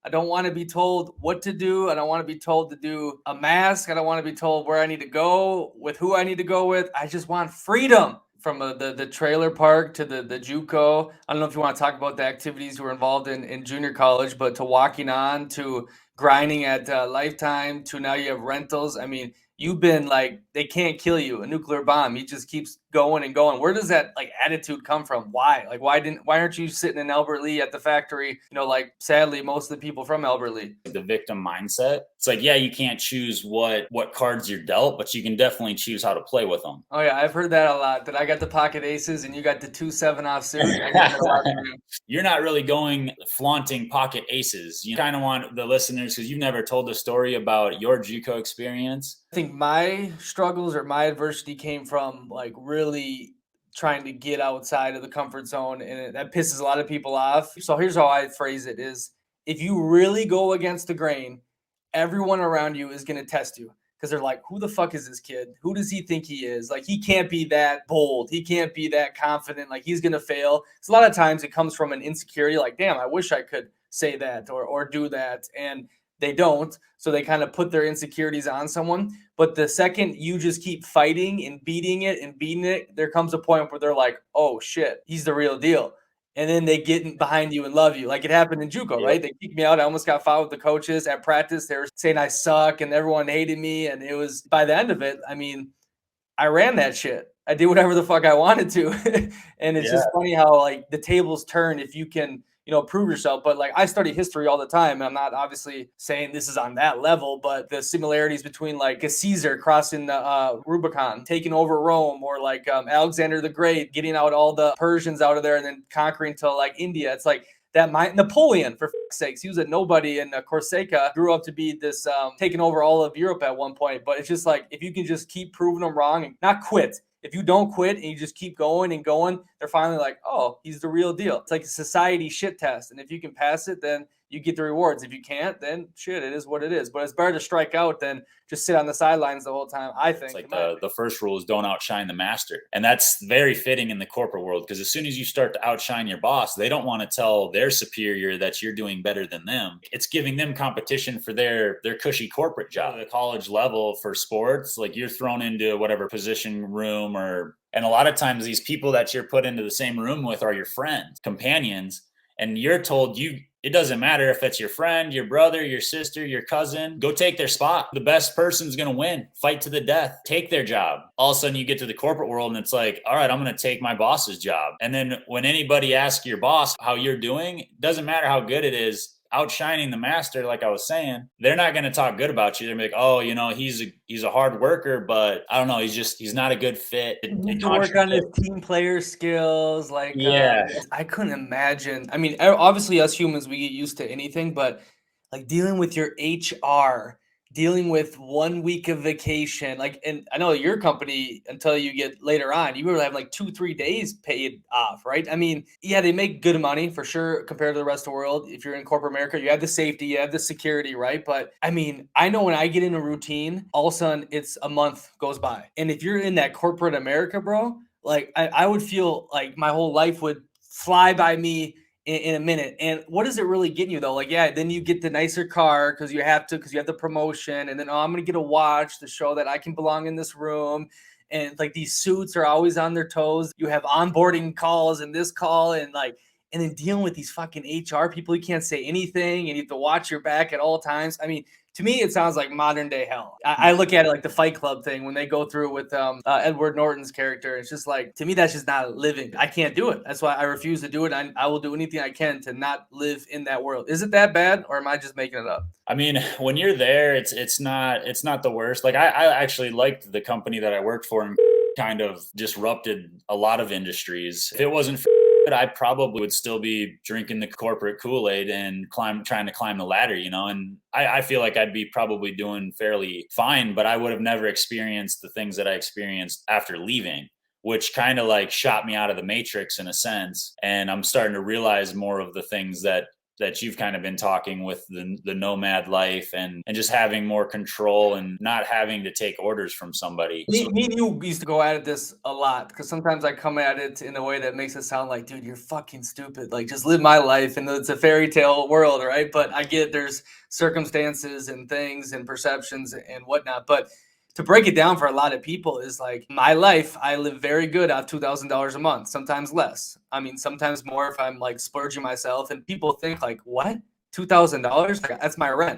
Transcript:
I don't want to be told what to do. I don't want to be told to do a mask. I don't want to be told where I need to go, with who I need to go with. I just want freedom. From the trailer park to the JUCO. I don't know if you want to talk about the activities you were involved in junior college, but to walking on, to grinding at Lifetime, to now you have rentals. I mean, you've been like, they can't kill you, a nuclear bomb. He just keeps going and going. Where does that like attitude come from? Why? Like, why aren't you sitting in Albert Lee at the factory? You know, like sadly, most of the people from Albert Lee. The victim mindset. It's like, yeah, you can't choose what cards you're dealt, but you can definitely choose how to play with them. Oh yeah, I've heard that a lot. That I got the pocket aces and you got the 2-7 offsuit. I get that a lot from you. You're not really going flaunting pocket aces. You kind of want the listeners, because you've never told the story about your JUCO experience. I think my struggles or my adversity came from like really trying to get outside of the comfort zone, and that pisses a lot of people off. So here's how I phrase it: is if you really go against the grain, everyone around you is going to test you because they're like, who the fuck is this kid? Who does he think he is? Like, he can't be that bold. He can't be that confident. Like, he's going to fail. So a lot of times it comes from an insecurity, like, damn, I wish I could say that or do that. And they don't. So they kind of put their insecurities on someone. But the second you just keep fighting and beating it, there comes a point where they're like, oh shit, he's the real deal. And then they get behind you and love you. Like it happened in JUCO, right? They kicked me out. I almost got fouled with the coaches at practice. They were saying I suck and everyone hated me. And it was, by the end of it, I mean, I ran that shit. I did whatever the fuck I wanted to. And it's just funny how like the tables turn if you can, you know, prove yourself. But like I study history all the time. I'm not obviously saying this is on that level, but the similarities between like a Caesar crossing the Rubicon, taking over Rome, or like Alexander the Great getting out all the Persians out of there and then conquering to like India. It's like that Napoleon, for fuck's sakes, he was a nobody in Corsica, grew up to be this taking over all of Europe at one point. But it's just like if you can just keep proving them wrong and not quit. If you don't quit and you just keep going and going, they're finally like, oh, he's the real deal. It's like a society shit test. And if you can pass it, then you get the rewards. If you can't, then shit, it is what it is. But it's better to strike out than just sit on the sidelines the whole time, I think. It's like the first rule is don't outshine the master. And that's very fitting in the corporate world, because as soon as you start to outshine your boss, they don't want to tell their superior that you're doing better than them. It's giving them competition for their cushy corporate job. At the college level for sports, like you're thrown into whatever position room and a lot of times these people that you're put into the same room with are your friends, companions, and you're told it doesn't matter if it's your friend, your brother, your sister, your cousin, go take their spot. The best person's going to win. Fight to the death. Take their job. All of a sudden you get to the corporate world and it's like, all right, I'm going to take my boss's job. And then when anybody asks your boss how you're doing, it doesn't matter how good it is, outshining the master, like I was saying, they're not going to talk good about you. They're like, oh, you know, he's a hard worker, but I don't know, he's not a good fit. You need to work on his team player skills. Like, I couldn't imagine. I mean, obviously, us humans, we get used to anything, but like dealing with your HR, dealing with 1 week of vacation, like, and I know your company, until you get later on, you were having like 2-3 days paid off, right? I mean, yeah, they make good money for sure compared to the rest of the world. If you're in corporate America, you have the safety, you have the security, right? But I mean, I know when I get in a routine, all of a sudden it's a month goes by. And if you're in that corporate America, bro, like I would feel like my whole life would fly by me in a minute. And what does it really get you though? Like, yeah, then you get the nicer car because you have the promotion, and then I'm gonna get a watch to show that I can belong in this room. And like these suits are always on their toes. You have onboarding calls and this call, and like, and then dealing with these fucking HR people, you can't say anything and you have to watch your back at all times. I mean, to me, it sounds like modern day hell. I look at it like the Fight Club thing when they go through with Edward Norton's character. It's just like, to me, that's just not living. I can't do it. That's why I refuse to do it. I will do anything I can to not live in that world. Is it that bad, or am I just making it up? I mean, when you're there, it's not the worst. Like I actually liked the company that I worked for and kind of disrupted a lot of industries. If it wasn't for I probably would still be drinking the corporate Kool-Aid and trying to climb the ladder, you know, and I feel like I'd be probably doing fairly fine, but I would have never experienced the things that I experienced after leaving, which kind of like shot me out of the matrix in a sense. And I'm starting to realize more of the things that that you've kind of been talking with the nomad life and just having more control and not having to take orders from somebody. Me and you used to go at this a lot because sometimes I come at it in a way that makes it sound like, dude, you're fucking stupid. Like, just live my life, and it's a fairy tale world, right? But I get there's circumstances and things and perceptions and whatnot. But to break it down for a lot of people is like my life, I live very good at $2,000 a month, sometimes less. I mean, sometimes more if I'm like splurging myself. And people think like, what? $2,000? Like, that's my rent.